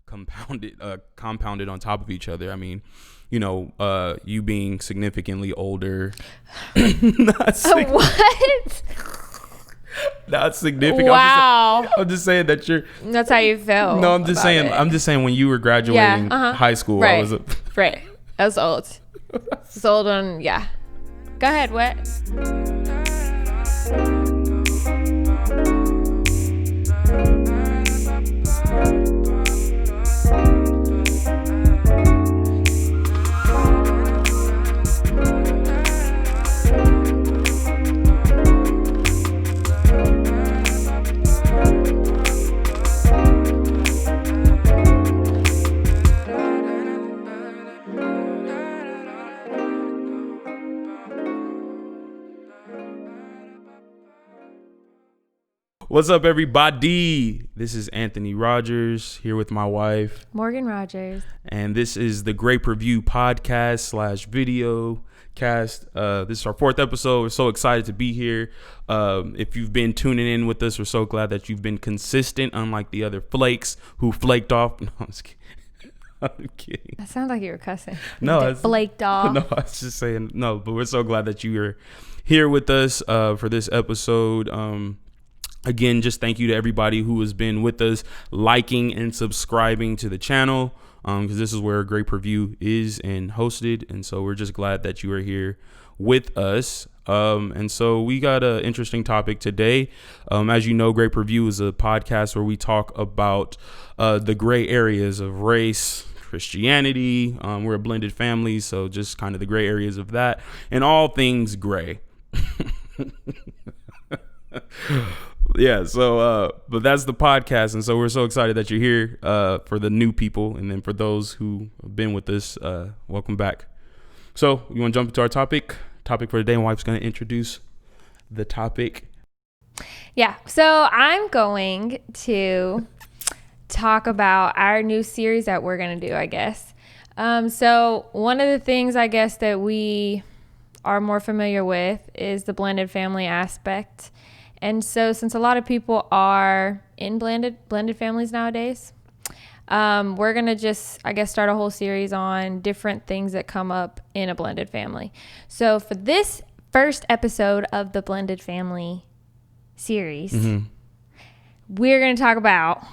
compounded on top of each other. I mean, you being significantly older. What? Not significant. Wow. I'm just saying that you're. That's how you feel. No, I'm just saying. It. I'm just saying when you were graduating high school, right. I was right. I was old. It's old on. Yeah. Go ahead. What? What's up, everybody? This is Anthony Rogers here with my wife, Morgan Rogers. And this is the Great Purview podcast / video cast. This is our 4th episode. We're so excited to be here. If you've been tuning in with us, we're so glad that you've been consistent, unlike the other flakes who flaked off. No, I'm just kidding. I'm kidding. That sounds like you were cussing. No, flaked off. No, I was just saying no, but we're so glad that you are here with us for this episode. Again, just thank you to everybody who has been with us, liking and subscribing to the channel, because this is where Great Purview is and hosted. And so we're just glad that you are here with us. And so we got an interesting topic today. As you know, Great Purview is a podcast where we talk about the gray areas of race, Christianity. We're a blended family, so just kind of the gray areas of that and all things gray. Yeah, so but that's the podcast, and so we're so excited that you're here for the new people, and then for those who have been with us, welcome back. So you want to jump into our topic for today? My wife's going to introduce the topic. Yeah, so I'm going to talk about our new series that we're going to do, I guess. So one of the things I guess that we are more familiar with is the blended family aspect. And so since a lot of people are in blended families nowadays, we're going to just, I guess, start a whole series on different things that come up in a blended family. So for this first episode of the blended family series, we're going to talk about...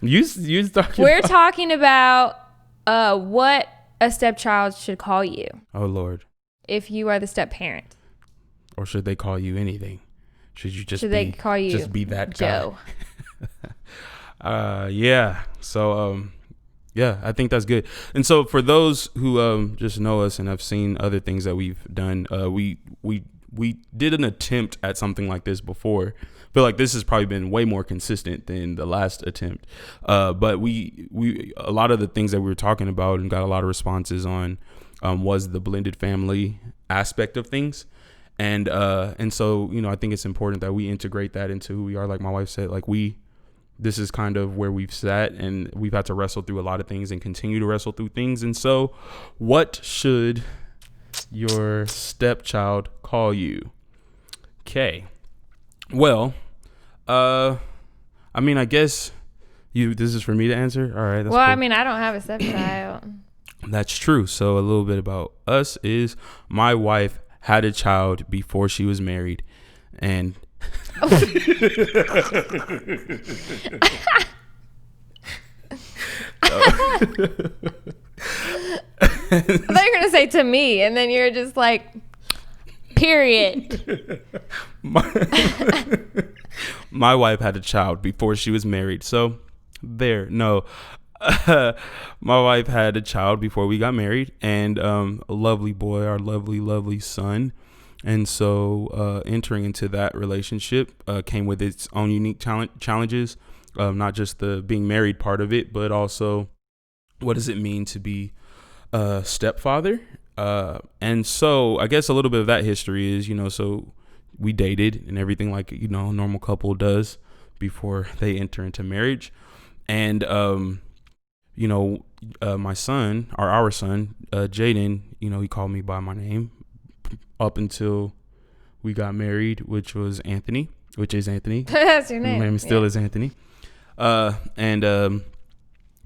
We're talking about what a stepchild should call you. Oh, Lord. If you are the step parent. Or should they call you anything? Should they call you just be that Joe? Guy? Yeah. So, yeah, I think that's good. And so for those who just know us and have seen other things that we've done, we did an attempt at something like this before. I feel like this has probably been way more consistent than the last attempt. But we a lot of the things that we were talking about and got a lot of responses on was the blended family aspect of things. And so, I think it's important that we integrate that into who we are. Like my wife said, this is kind of where we've sat, and we've had to wrestle through a lot of things and continue to wrestle through things. And so what should your stepchild call you? Okay. Well, I guess this is for me to answer. All right. That's well, cool. I don't have a stepchild. That's true. So a little bit about us is my wife had a child before she was married, and I thought you were gonna say to me, and then you're just like, period. My wife had a child before she was married, so there. No. My wife had a child before we got married, and a lovely boy, our lovely son. And so entering into that relationship came with its own unique challenges, not just the being married part of it, but also what does it mean to be a stepfather? And so I guess a little bit of that history is, so we dated and everything like, a normal couple does before they enter into marriage. And my son, or our son, Jaden, he called me by my name up until we got married, which is Anthony. That's your name. My name still is Anthony. And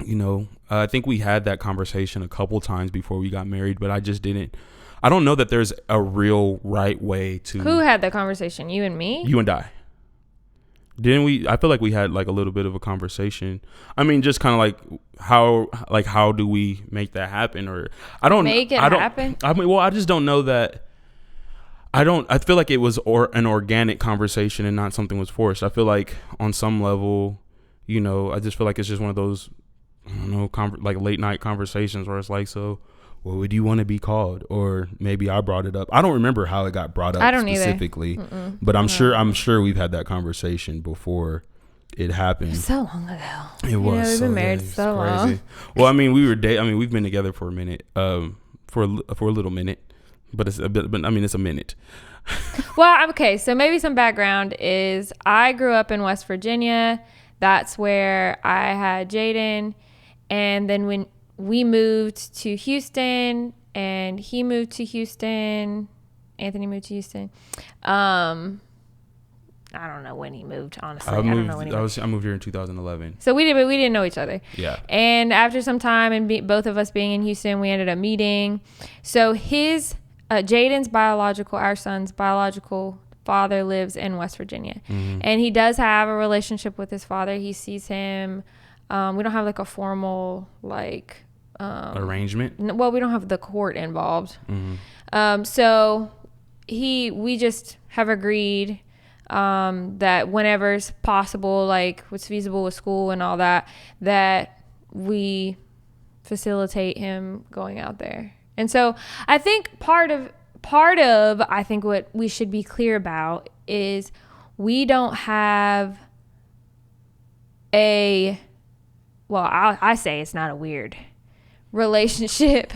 you know, I think we had that conversation a couple times before we got married, but I just didn't. I don't know that there's a real right way to. Who had the conversation? You and me? You and I. Didn't we? I feel like we had like a little bit of a conversation. I mean, just kind of like how do we make that happen? Or I don't make it happen. I mean, well, I just don't know that. I feel like it was an organic conversation and not something was forced. I feel like on some level, you know, I just feel like it's just one of those, I don't know, like late night conversations where it's like, so what would you want to be called? Or maybe I brought it up. I don't remember how it got brought up specifically, but I'm sure we've had that conversation before it happened. So long ago. It was. We've been married so long. Well, I mean, we've been together for a minute, for a little minute, but it's a bit. But I mean, it's a minute. Well, okay. So maybe some background is I grew up in West Virginia. That's where I had Jaden. And then when we moved to Houston and he moved to Houston, Anthony moved to Houston. I don't know when he moved, honestly. I don't know when he moved. I moved here in 2011. So we didn't know each other. Yeah. And after some time and both of us being in Houston, we ended up meeting. So Jaden's our son's biological father lives in West Virginia. Mm-hmm. And he does have a relationship with his father. He sees him. We don't have like a formal like arrangement. Well, we don't have the court involved. Mm-hmm. So we just have agreed that whenever's possible, like what's feasible with school and all that we facilitate him going out there. And so I think part of I think what we should be clear about is we don't have I say it's not a weird relationship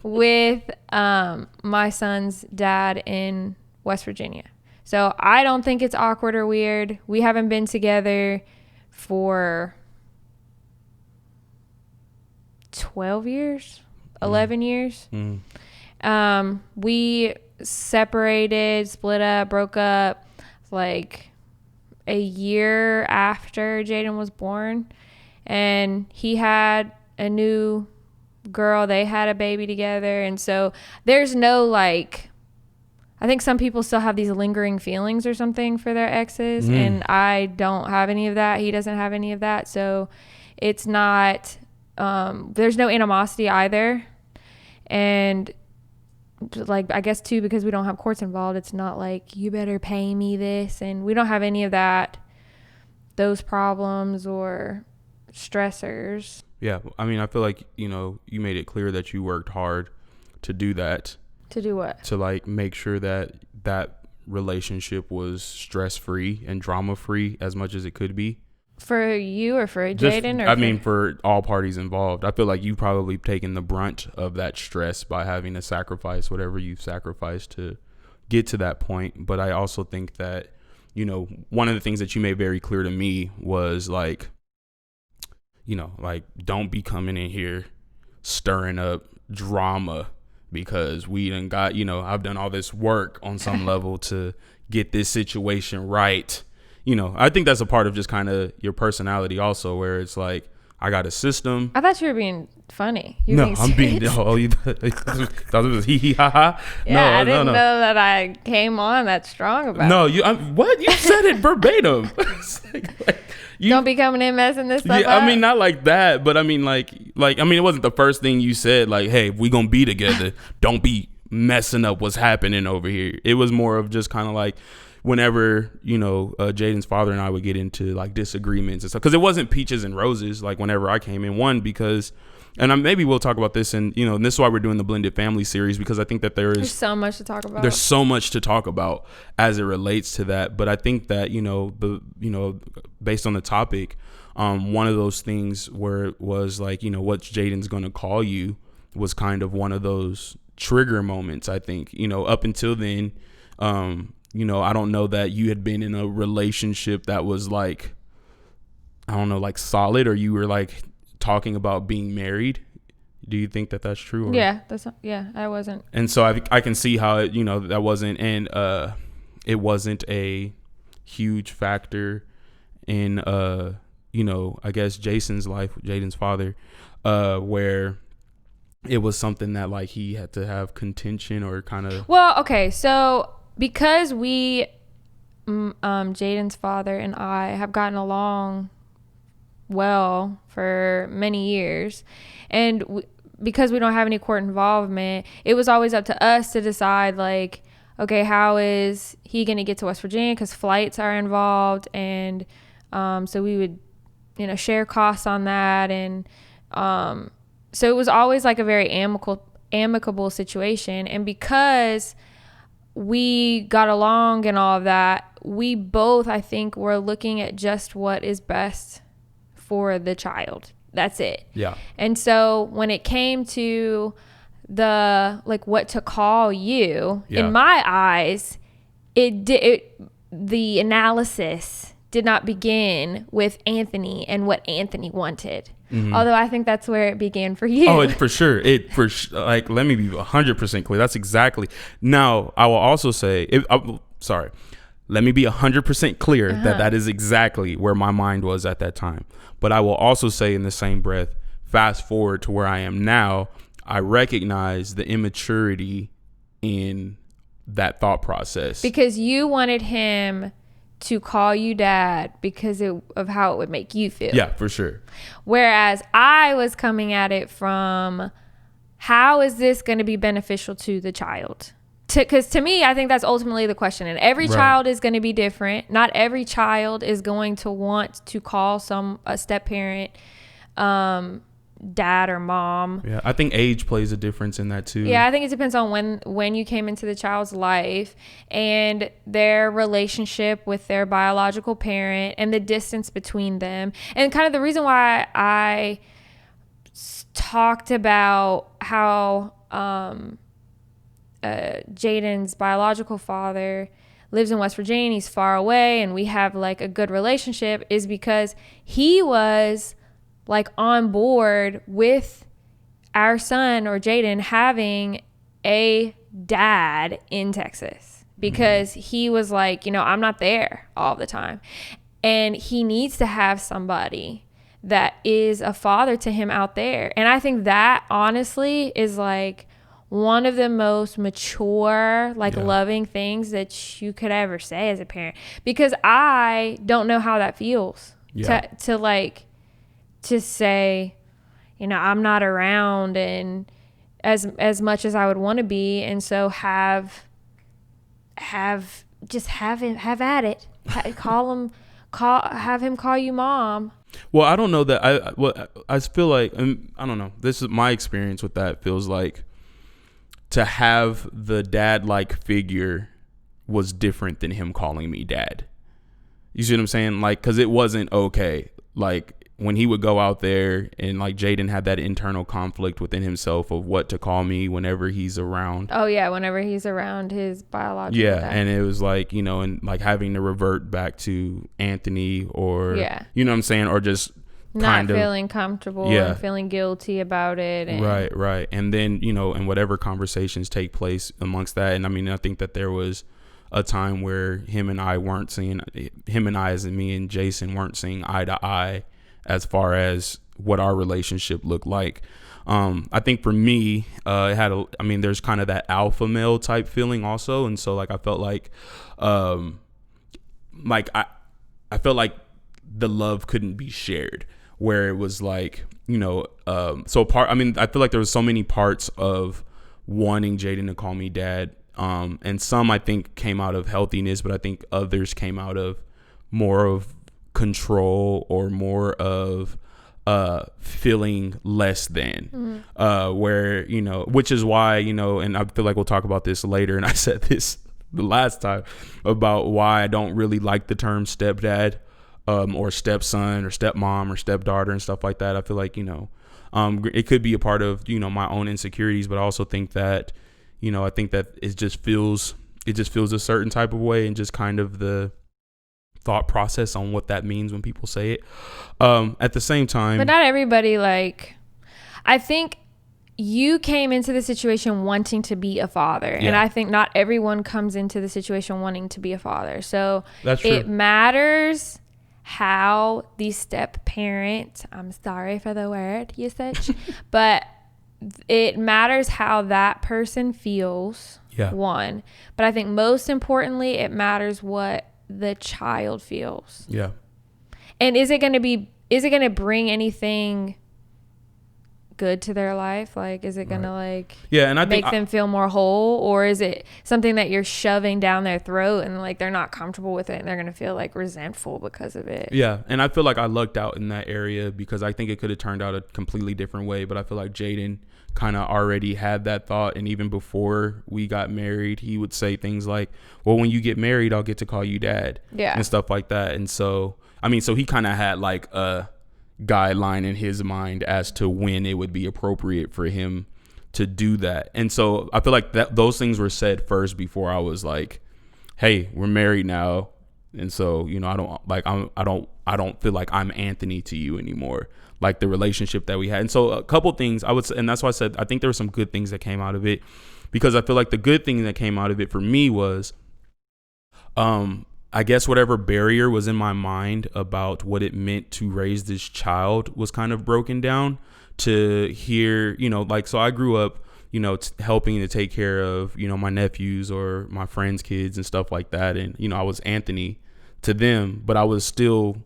with my son's dad in West Virginia. So I don't think it's awkward or weird. We haven't been together for 12 years, 11 years. We separated, split up, broke up like a year after Jaden was born. And he had a new girl. They had a baby together. And so there's no like, I think some people still have these lingering feelings or something for their exes. And I don't have any of that. He doesn't have any of that. So it's not, there's no animosity either. And like, I guess too, because we don't have courts involved, it's not like you better pay me this. And we don't have any of that, those problems or stressors. Yeah. I mean, I feel like, you know, you made it clear that you worked hard to do that. To do what? To like make sure that relationship was stress free and drama free as much as it could be. For you or for Jaden? For all parties involved. I feel like you've probably taken the brunt of that stress by having to sacrifice whatever you've sacrificed to get to that point. But I also think that, you know, one of the things that you made very clear to me was like, you know, like, don't be coming in here stirring up drama because we done got, you know, I've done all this work on some level to get this situation right. You know, I think that's a part of just kind of your personality also, where it's like, I got a system. I thought you were being funny. I'm being, oh, you thought it was hee hee ha ha? Yeah, I didn't know that I came on that strong about it. What? You said it verbatim. Don't be coming in messing this stuff up. I mean, not like that, but I mean, it wasn't the first thing you said, like, hey, if we gonna be together, don't be messing up what's happening over here. It was more of just kind of like, whenever, you know, Jaden's father and I would get into like disagreements and stuff, because it wasn't peaches and roses, like whenever I came in, maybe we'll talk about this, and, you know, and this is why we're doing the blended family series, because I think that there's so much to talk about. There's so much to talk about as it relates to that. But I think that, you know, based on the topic, one of those things where it was like, you know, what Jaden's going to call you was kind of one of those trigger moments. I think, you know, up until then, you know, I don't know that you had been in a relationship that was like, I don't know, like solid, or you were like talking about being married. Do you think that that's true? Or? Yeah, I wasn't. And so I can see how it, you know, that wasn't, and it wasn't a huge factor in I guess Jason's life, Jaden's father, where it was something that like he had to have contention or kind of. Well, okay, so because Jaden's father and I have gotten along well for many years, and because we don't have any court involvement, it was always up to us to decide, like, okay, how is he going to get to West Virginia, because flights are involved, and so we would share costs on that, and so it was always like a very amicable situation. And because we got along and all of that, we both, I think, were looking at just what is best for the child. That's it. Yeah. And so when it came to what to call you, in my eyes, the analysis did not begin with Anthony and what Anthony wanted. Mm-hmm. Although I think that's where it began for you. Oh, for sure. Like, let me be 100% clear. That's exactly. Now, I will also say, let me be 100% clear that is exactly where my mind was at that time. But I will also say in the same breath, fast forward to where I am now, I recognize the immaturity in that thought process. Because you wanted him to call you dad because of how it would make you feel. Yeah, for sure. Whereas I was coming at it from, how is this going to be beneficial to the child? Because to me, I think that's ultimately the question. And every child is going to be different. Not every child is going to want to call a step parent dad or mom. Yeah, I think age plays a difference in that too. Yeah, I think it depends on when you came into the child's life and their relationship with their biological parent and the distance between them. And kind of the reason why I talked about how Jaden's biological father lives in West Virginia, he's far away, and we have like a good relationship, is because he was like on board with our son or Jaden having a dad in Texas, because he was like, I'm not there all the time, and he needs to have somebody that is a father to him out there. And I think that honestly is like one of the most mature, loving things that you could ever say as a parent, because I don't know how that feels to say, I'm not around and as much as I would want to be, and so have at it. Have him call you mom. Well, I don't know that I feel like, I don't know. This is my experience with that. Feels like to have the dad-like figure was different than him calling me dad. You see what I'm saying? Like, because it wasn't okay. Like, when he would go out there and like Jaden had that internal conflict within himself of what to call me whenever he's around. Oh yeah, whenever he's around his biological dad. And it was like, and like having to revert back to Anthony or, you know what I'm saying? Or just not feeling comfortable and feeling guilty about it. And right. And then, and whatever conversations take place amongst that. And I mean, I think that there was a time where him and I as in me and Jason weren't seeing eye to eye as far as what our relationship looked like. I think for me, there's kind of that alpha male type feeling also. And so like, I felt like, I felt like the love couldn't be shared, where it was like, I feel like there was so many parts of wanting Jaden to call me dad. And some I think came out of healthiness, but I think others came out of more of control or more of feeling less than, where, which is why, and I feel like we'll talk about this later. And I said this the last time about why I don't really like the term stepdad, or stepson or stepmom or stepdaughter and stuff like that. I feel like, it could be a part of, my own insecurities, but I also think that, I think that it just feels a certain type of way, and just kind of the thought process on what that means when people say it. At the same time, but not everybody, I think you came into the situation wanting to be a father, and I think not everyone comes into the situation wanting to be a father. So it matters how the step parent, I'm sorry for the word usage, but it matters how that person feels. Yeah. One, but I think most importantly, it matters what the child feels. Yeah. And is it going to bring anything good to their life? Like, is it going to and I make think them feel more whole, or is it something that you're shoving down their throat and like they're not comfortable with it and they're going to feel like resentful because of it? Yeah. And I feel like I lucked out in that area because I think it could have turned out a completely different way. But I feel like Jaden kind of already had that thought. And even before we got married, he would say things like, well, when you get married, I'll get to call you dad. Yeah. And stuff like that. And so, I mean, so he kind of had like a guideline in his mind as to when it would be appropriate for him to do that. And so I feel like that those things were said first before I was like, hey, we're married now. And so, you know, I don't feel like I'm Anthony to you anymore, like the relationship that we had. And so a couple things I would say, and that's why I said I think there were some good things that came out of it, because I feel like the good thing that came out of it for me was I guess whatever barrier was in my mind about what it meant to raise this child was kind of broken down to hear, you know, like, so I grew up, you know, helping to take care of, you know, my nephews or my friends' kids and stuff like that. And, you know, I was Anthony to them, but I was still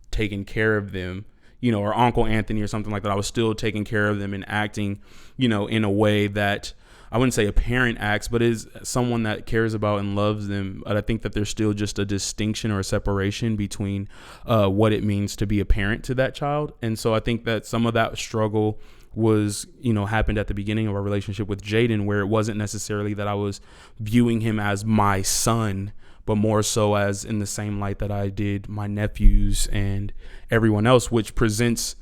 taking care of them, you know, or Uncle Anthony or something like that. I was still taking care of them and acting, you know, in a way that I wouldn't say a parent acts, but is someone that cares about and loves them. But I think that there's still just a distinction or a separation between what it means to be a parent to that child. And so I think that some of that struggle was, you know, happened at the beginning of our relationship with Jaden, where it wasn't necessarily that I was viewing him as my son, but more so as in the same light that I did my nephews and everyone else, which presents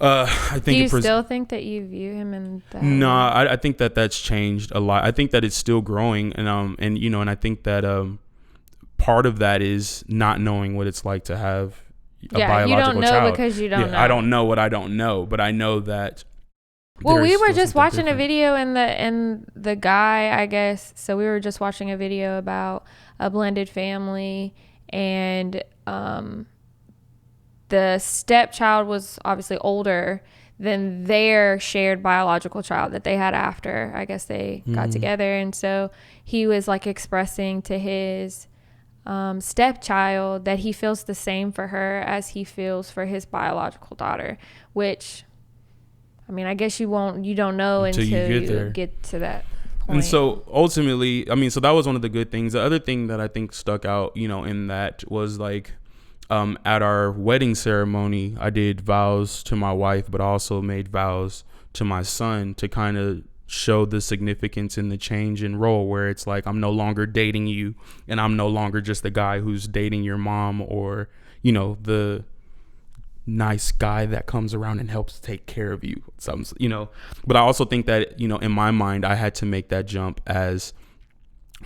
I think. Do you still think that you view him in that? No, I think that that's changed a lot. I think that it's still growing, and you know, and I think that part of that is not knowing what it's like to have a biological child. You don't know because you don't know. I don't know what I don't know, but I know that. Well, we were just watching a video and the guy, I guess. So we were just watching a video about a blended family, and the stepchild was obviously older than their shared biological child that they had after, I guess, they got together. And so he was like expressing to his stepchild that he feels the same for her as he feels for his biological daughter, which, I mean, I guess you don't know until you get to that point. And so ultimately, I mean, so that was one of the good things. The other thing that I think stuck out, you know, in that was like, at our wedding ceremony, I did vows to my wife, but also made vows to my son to kind of show the significance in the change in role, where it's like, I'm no longer dating you, and I'm no longer just the guy who's dating your mom, or, you know, the nice guy that comes around and helps take care of you. You know, but I also think that, you know, in my mind, I had to make that jump as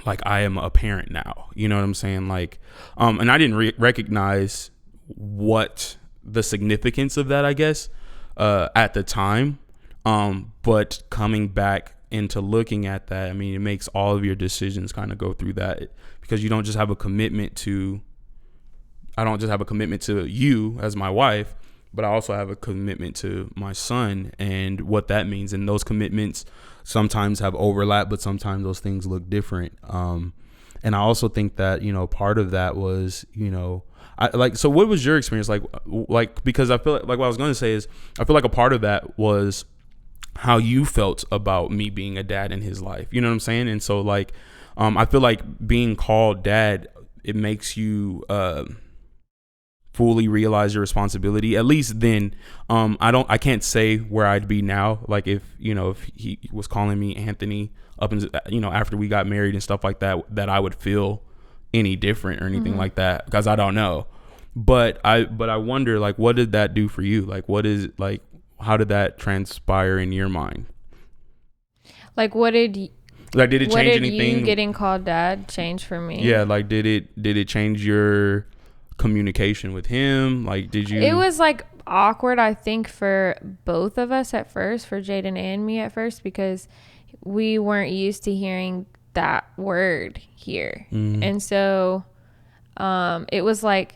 like, I am a parent now, you know what I'm saying? Like, and I didn't recognize what the significance of that, I guess, at the time. But coming back into looking at that, I mean, it makes all of your decisions kind of go through that, because you don't just have a commitment to, I don't just have a commitment to you as my wife, but I also have a commitment to my son and what that means. And those commitments sometimes have overlap, but sometimes those things look different. And I also think that, you know, part of that was, you know, so what was your experience like, because I feel like what I was going to say is, I feel like a part of that was how you felt about me being a dad in his life. You know what I'm saying? And so like, I feel like being called dad, it makes you, fully realize your responsibility. At least then, I can't say where I'd be now. Like, if, you know, if he was calling me Anthony up and, you know, after we got married and stuff like that, that I would feel any different or anything like that, because I don't know. But I wonder, like, what did that do for you? Like, how did that transpire in your mind? Like, did it change anything? You getting called dad change for me? Yeah, like, did it change your communication with him? Like, did you? It was like awkward, I think, for both of us at first, for Jaden and me at first, because we weren't used to hearing that word here. And so it was like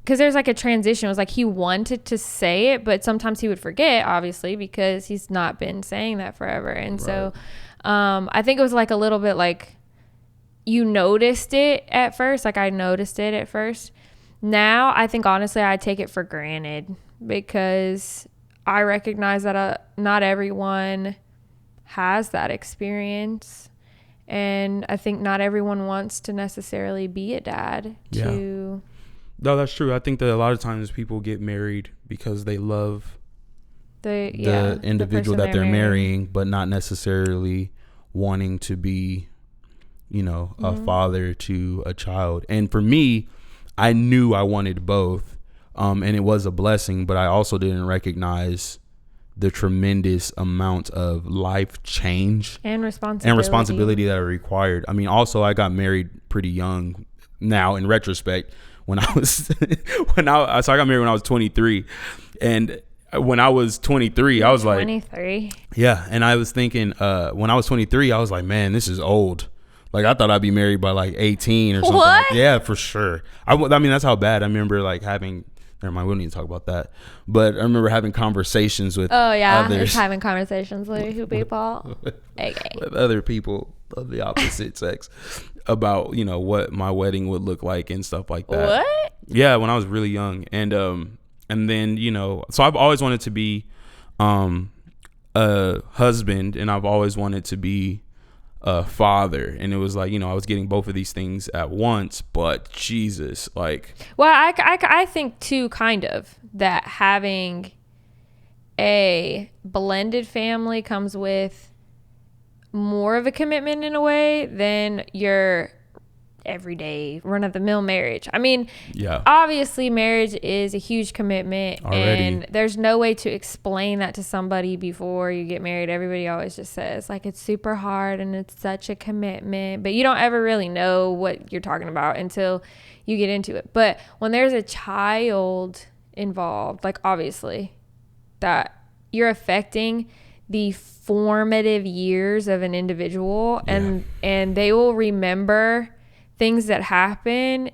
because there's like a transition. It was like he wanted to say it, but sometimes he would forget, obviously, because he's not been saying that forever. And so I think it was like a little bit like you noticed it at first. Like I noticed it at first. Now I think honestly I take it for granted because I recognize that not everyone has that experience. And I think not everyone wants to necessarily be a dad. No, that's true. I think that a lot of times people get married because they love the individual that they're marrying, but not necessarily wanting to be, a father to a child. And for me, I knew I wanted both, and it was a blessing, but I also didn't recognize the tremendous amount of life change and responsibility that are required. I mean, also I got married pretty young now in retrospect. When I was so I got married when I was 23, and when I was 23 I was 23. Yeah, and I was thinking when I was 23 I was like, man, this is old. Like I thought I'd be married by like 18 or something. What? Yeah, for sure. I mean that's how bad. I remember like having, never mind, we don't need to talk about that. But I remember having conversations with others. Having conversations with who people? Okay. With other people of the opposite sex about, what my wedding would look like and stuff like that. What? Yeah, when I was really young. And then, so I've always wanted to be a husband, and I've always wanted to be a father. And it was like, I was getting both of these things at once, but Jesus, like. Well, I think too, kind of, that having a blended family comes with more of a commitment in a way than your everyday run-of-the-mill marriage. I mean, obviously marriage is a huge commitment already, and there's no way to explain that to somebody before you get married. Everybody always just says like it's super hard and it's such a commitment, but you don't ever really know what you're talking about until you get into it. But when there's a child involved, like obviously that you're affecting the formative years of an individual, and they will remember things that happen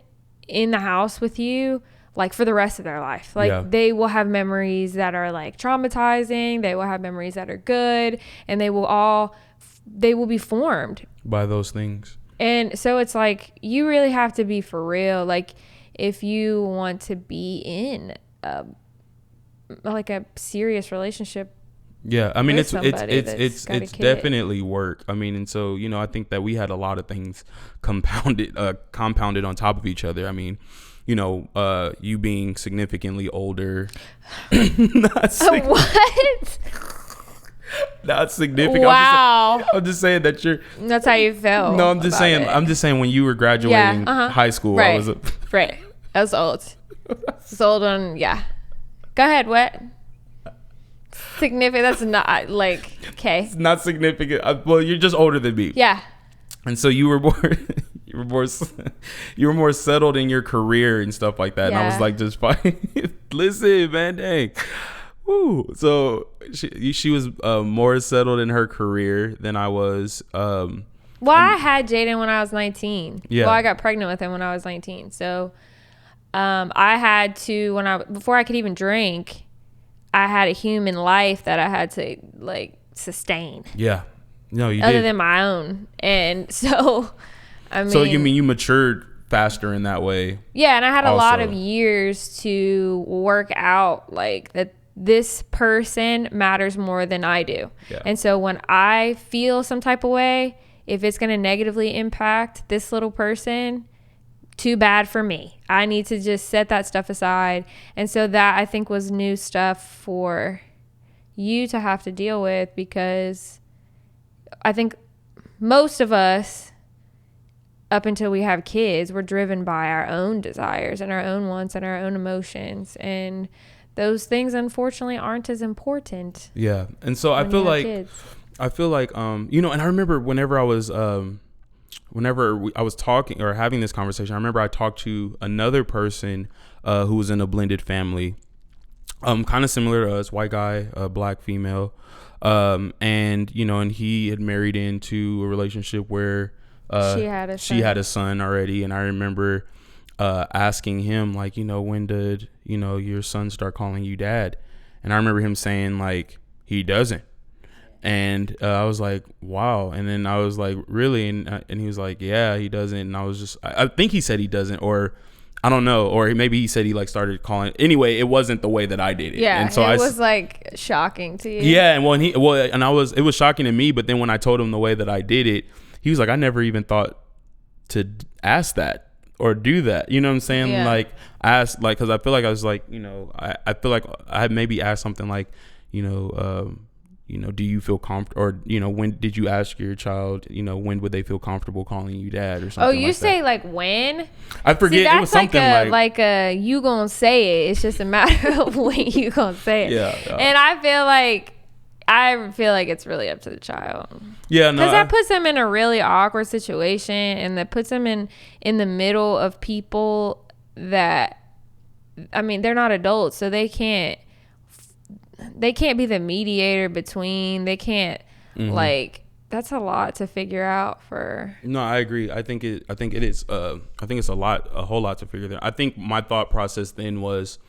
in the house with you like for the rest of their life. Like they will have memories that are like traumatizing, they will have memories that are good, and they will be formed by those things. And so it's like you really have to be for real, like if you want to be in a serious relationship. Yeah, I mean it's definitely work. I mean, and so I think that we had a lot of things compounded on top of each other. I mean, you being significantly older. What? Not significant. Wow. I'm just saying that you're. That's how you feel. No, I'm just saying. It. I'm just saying when you were graduating high school, right. I was right. I was old. Old on. Yeah. Go ahead. What? Significant. That's not like okay. It's not significant. Well, you're just older than me. Yeah. And so you were more settled in your career and stuff like that. Yeah. And I was like, just fine. Listen, man, dang. Woo. So she was more settled in her career than I was. Well, I had Jaden when I was 19. Yeah. Well, I got pregnant with him when I was 19. So I had to before I could even drink. I had a human life that I had to like sustain. Yeah. No, you other did. than my own. And so, I mean. So you mean you matured faster in that way? Yeah. And I had a lot of years to work out like that this person matters more than I do. Yeah. And so when I feel some type of way, if it's going to negatively impact this little person, too bad for me. I need to just set that stuff aside. And so that I think was new stuff for you to have to deal with, because I think most of us up until we have kids, we're driven by our own desires and our own wants and our own emotions, and those things unfortunately aren't as important. Yeah. And so I feel like and I remember whenever I was I was talking or having this conversation, I remember I talked to another person who was in a blended family, kind of similar to us, white guy, black female. And he had married into a relationship where she had a son already. And I remember asking him like, when did, your son start calling you dad? And I remember him saying like, he doesn't. And I was like, wow. And then I was like, really? And he was like, yeah, he doesn't. And I was just, I think he said he doesn't, or I don't know, or maybe he said he like started calling. Anyway, it wasn't the way that I did it. Yeah, and so it was like shocking to you. Yeah, and it was shocking to me. But then when I told him the way that I did it, he was like, I never even thought to ask that or do that. You know what I'm saying? Yeah. Like ask, like, because I feel like I was like, I feel like I had maybe asked something like, do you feel comfortable, or when did you ask your child, when would they feel comfortable calling you dad or something? Oh, you say that. Like when? I forget. See, it was something like you gonna say it. It's just a matter of when you gonna say it. Yeah. And I feel like it's really up to the child. Yeah, no. Because that puts them in a really awkward situation, and that puts them in the middle of people that, I mean, they're not adults, so they can't be the mediator between. They can't like, that's a lot to figure out for. No, I agree. I think it is. I think it's a whole lot to figure out. I think my thought process then was,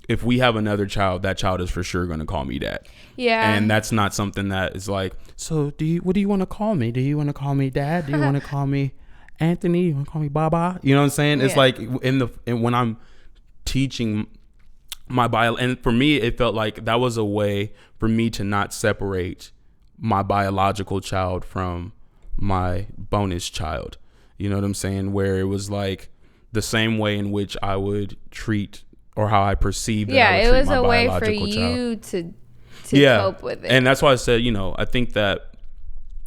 if we have another child, that child is for sure going to call me dad. Yeah. And that's not something that is like, so what do you want to call me? Do you want to call me dad? Do you want to call me Anthony? You want to call me Baba? You know what I'm saying? Yeah. It's like when I'm teaching my bio, and for me, it felt like that was a way for me to not separate my biological child from my bonus child. You know what I'm saying? Where it was like the same way in which I would treat, or how I perceived that I would treat my biological child. Yeah, it was a way for you to cope with it. And that's why I said, I think that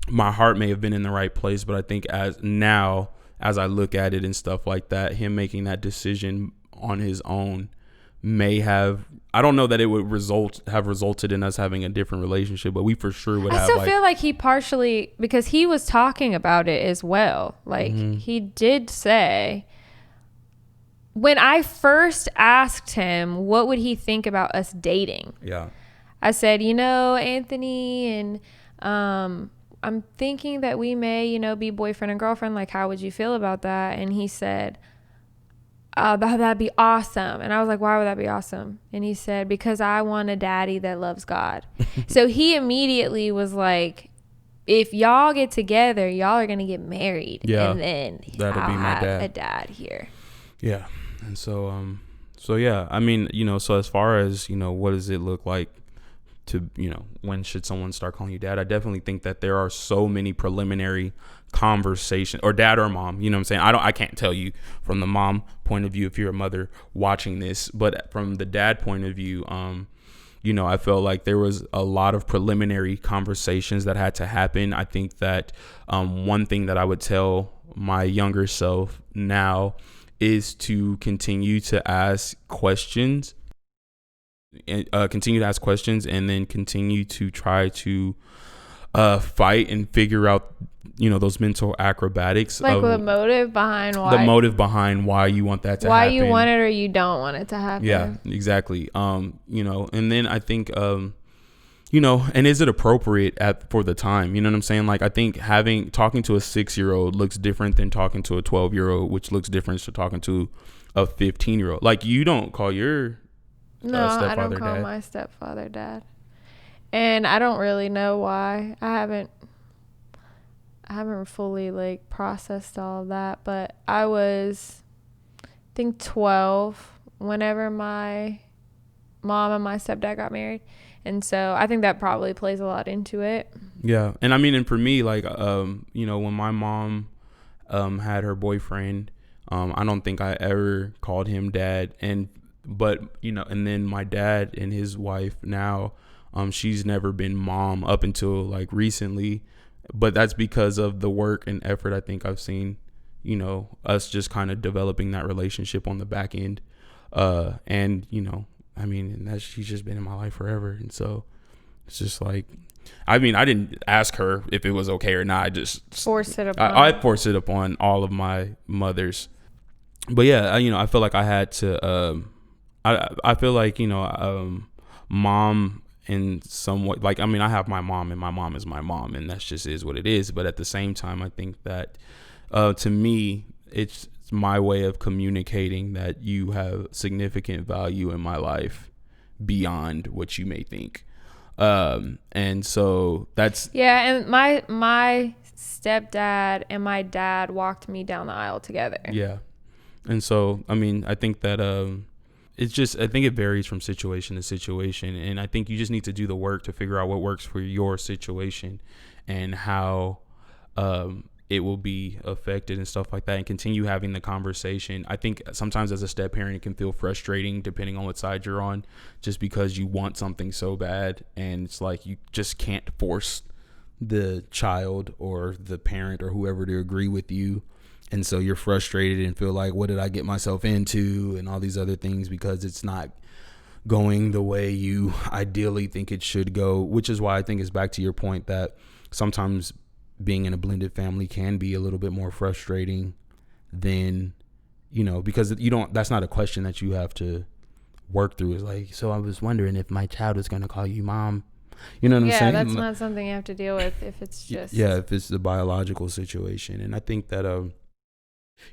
my heart may have been in the right place, but I think as I look at it and stuff like that, him making that decision on his own may have, I don't know that it would have resulted in us having a different relationship, but we for sure would have. I still feel like he partially, because he was talking about it as well. Like he did say, when I first asked him what would he think about us dating, I said, Anthony, and I'm thinking that we may, be boyfriend and girlfriend. Like, how would you feel about that? And he said, that'd be awesome. And I was like, why would that be awesome? And he said, because I want a daddy that loves God. So he immediately was like, if y'all get together, y'all are gonna get married. Yeah, and then I'll be my dad. A dad here. Yeah. And so yeah, I mean, so as far as, what does it look like to, when should someone start calling you dad? I definitely think that there are so many preliminary conversations, or dad or mom, you know what I'm saying? I can't tell you from the mom point of view if you're a mother watching this, but from the dad point of view, I felt like there was a lot of preliminary conversations that had to happen. I think that one thing that I would tell my younger self now is to continue to ask questions, and then continue to try to fight and figure out, those mental acrobatics, like the motive behind why you want that to happen, why you want it or you don't want it to happen. Yeah, exactly. And then I think and is it appropriate for the time? You know what I'm saying? Like, I think talking to a 6-year-old looks different than talking to a 12-year-old, which looks different to talking to a 15-year-old. Like, you don't call your stepfather I don't call my stepfather dad, and I don't really know why. I haven't fully like processed all of that, but I was, I think, 12 whenever my mom and my stepdad got married. And so I think that probably plays a lot into it. Yeah. And I mean, and for me, like, when my mom had her boyfriend, I don't think I ever called him dad. But then my dad and his wife now, she's never been mom up until like recently. But that's because of the work and effort I think I've seen, us just kind of developing that relationship on the back end. I mean, and she's just been in my life forever. And so it's just like, I mean, I didn't ask her if it was okay or not. I just forced it upon. I forced it upon all of my mothers. But yeah, I feel like I had to, I feel like, mom in some way, like, I mean, I have my mom and my mom is my mom, and that's just is what it is. But at the same time, I think that, to me, it's my way of communicating that you have significant value in my life beyond what you may think. And so that's, and my stepdad and my dad walked me down the aisle together. Yeah. And so, I mean, I think that, it's just, I think it varies from situation to situation. And I think you just need to do the work to figure out what works for your situation and how, it will be affected and stuff like that, and continue having the conversation. I think sometimes as a step parent, it can feel frustrating depending on what side you're on, just because you want something so bad. And it's like, you just can't force the child or the parent or whoever to agree with you. And so you're frustrated and feel like, what did I get myself into, and all these other things, because it's not going the way you ideally think it should go, which is why I think it's back to your point that sometimes being in a blended family can be a little bit more frustrating than, because that's not a question that you have to work through. It's like, so I was wondering if my child was going to call you mom. You know what I'm saying? Yeah, that's not something you have to deal with if it's just. Yeah, if it's the biological situation. And I think that,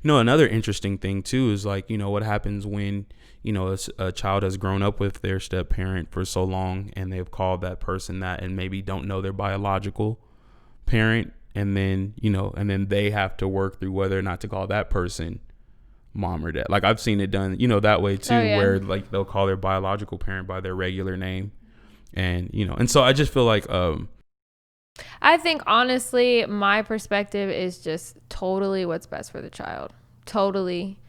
another interesting thing too is like, what happens when, a child has grown up with their step parent for so long and they've called that person that and maybe don't know their biological parent. And then, and then they have to work through whether or not to call that person mom or dad. Like I've seen it done, that way too, where like they'll call their biological parent by their regular name. And, and so I just feel like, I think honestly, my perspective is just totally what's best for the child. Totally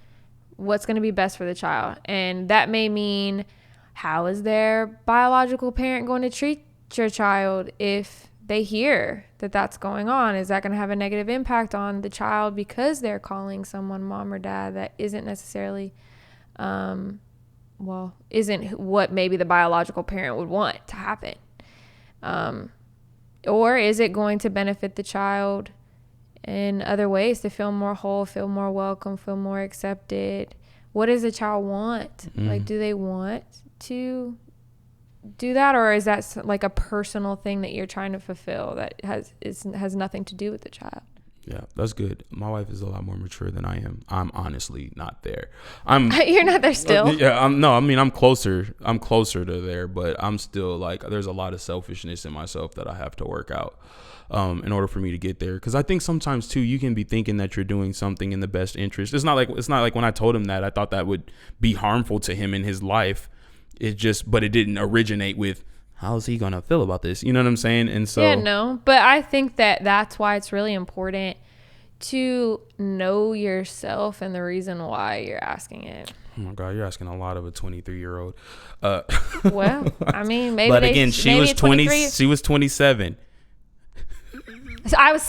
what's going to be best for the child. And that may mean, how is their biological parent going to treat your child if they hear that that's going on? Is that going to have a negative impact on the child because they're calling someone mom or dad that isn't necessarily, isn't what maybe the biological parent would want to happen? Or is it going to benefit the child in other ways to feel more whole, feel more welcome, feel more accepted? What does the child want? Like, do they want to do that, or is that like a personal thing that you're trying to fulfill that has nothing to do with the child? Yeah, that's good. My wife is a lot more mature than I am. I'm honestly not there. You're not there still? Yeah, I'm closer to there, but I'm still like, there's a lot of selfishness in myself that I have to work out in order for me to get there. Because I think sometimes too, you can be thinking that you're doing something in the best interest. It's not like when I told him that, I thought that would be harmful to him in his life. But it didn't originate with, how is he going to feel about this? You know what I'm saying? And so. Yeah, no, but I think that's why it's really important to know yourself and the reason why you're asking it. Oh my God, you're asking a lot of a 23-year-old. Well, I mean, maybe. But again, she was 20. She was 27. So I was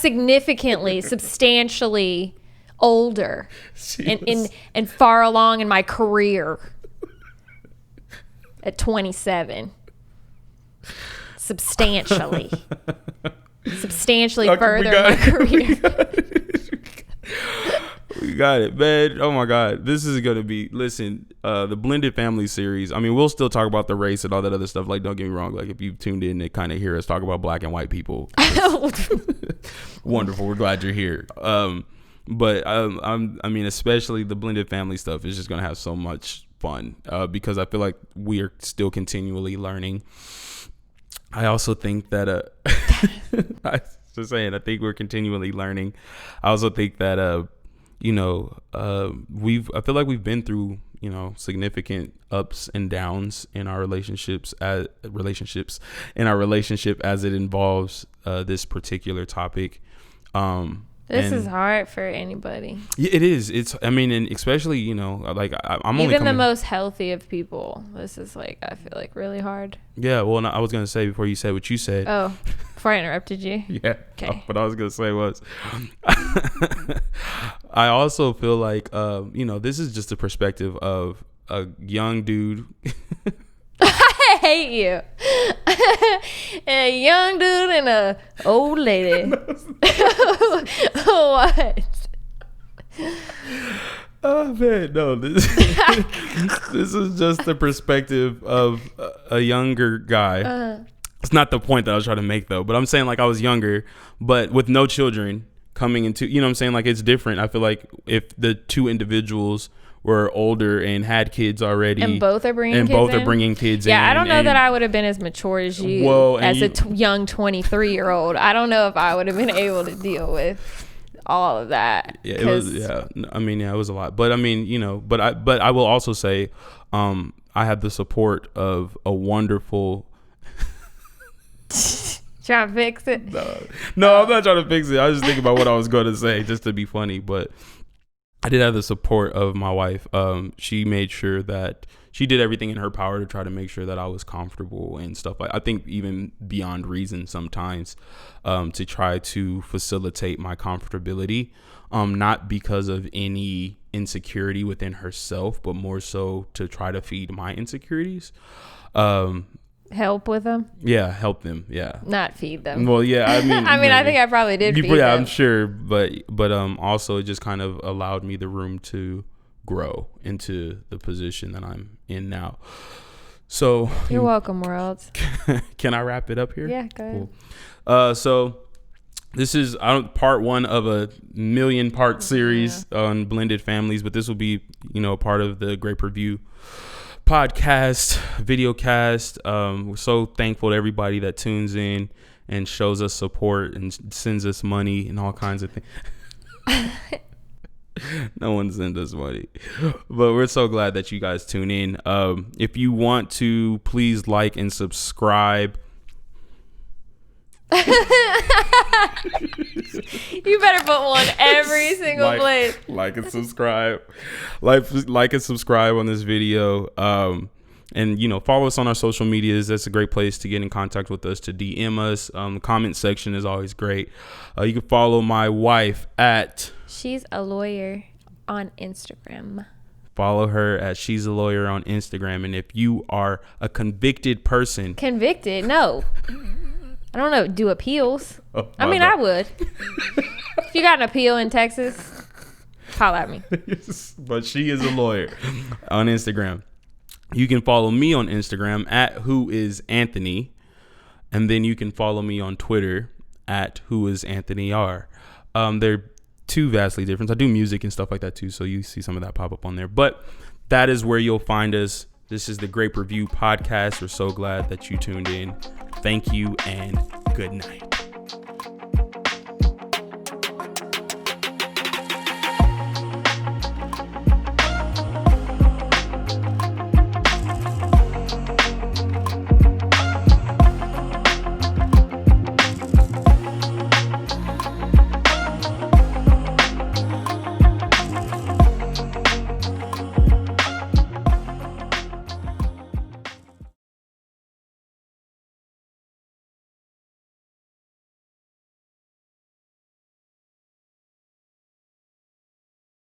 substantially older and far along in my career at 27. Substantially further in my career. We got it, man. Oh my God, this is gonna be. Listen, the blended family series. I mean, we'll still talk about the race and all that other stuff. Like, don't get me wrong. Like, if you've tuned in to kind of hear us talk about black and white people, wonderful. We're glad you're here. But I mean, especially the blended family stuff is just gonna have so much fun because I feel like we are still continually learning. I also think that I think we're continually learning. I also think that I feel like we've been through, significant ups and downs in our relationship as it involves this particular topic. This is hard for anybody. Yeah, it is. And especially, like I'm only even the most healthy of people. This is like, I feel like really hard. Yeah. Well, no, I was going to say before you said what you said. Oh, before I interrupted you. Yeah. Okay. What I was going to say was, I also feel like, this is just a perspective of a young dude. I hate you. A young dude and a old lady. What? Oh man, no. This is just the perspective of a younger guy. It's not the point that I was trying to make though, but I'm saying like I was younger, but with no children, coming into, you know what I'm saying? Like, it's different. I feel like if the two individuals were older and had kids already, and both are bringing kids in. Yeah, I don't know that I would have been as mature as you, as a young 23-year-old. I don't know if I would have been able to deal with all of that. Yeah, it was. Yeah, I mean, yeah, it was a lot. But I mean, you know, but I will also say, I have the support of a wonderful. Trying to fix it? No, I'm not trying to fix it. I was just thinking about what I was going to say just to be funny, but I did have the support of my wife. She made sure that she did everything in her power to try to make sure that I was comfortable and stuff. I think even beyond reason sometimes, to try to facilitate my comfortability, not because of any insecurity within herself, but more so to try to feed my insecurities. Help with them? Yeah, help them. Yeah, not feed them. Well, yeah, I mean, I think I probably did feed them. Yeah, I'm sure, but also it just kind of allowed me the room to grow into the position that I'm in now. So you're welcome, world. Can I wrap it up here? Yeah, go ahead. Cool. So this is part 1 of a 1,000,000-part series on blended families, but this will be, you know, part of the Great Purview podcast, video cast. We're so thankful to everybody that tunes in and shows us support and sends us money and all kinds of things. No one sends us money, but we're so glad that you guys tune in. If you want to, please like and subscribe. You better put one every single place. Like and subscribe. Like and subscribe on this video. And, you know, follow us on our social medias. That's a great place to get in contact with us, to DM us. The comment section is always great. You can follow my wife at She's a Lawyer on Instagram. Follow her at She's a Lawyer on Instagram. And if you are a convicted person. Convicted? No. I don't know. Do appeals. Oh, I mean, I would. If you got an appeal in Texas, holler at me. But she is a lawyer on Instagram. You can follow me on Instagram at whoisanthony. And then you can follow me on Twitter at whoisanthonyr. They're two vastly different. I do music and stuff like that too, so you see some of that pop up on there. But that is where you'll find us. This is the Great Purview podcast. We're so glad that you tuned in. Thank you and good night.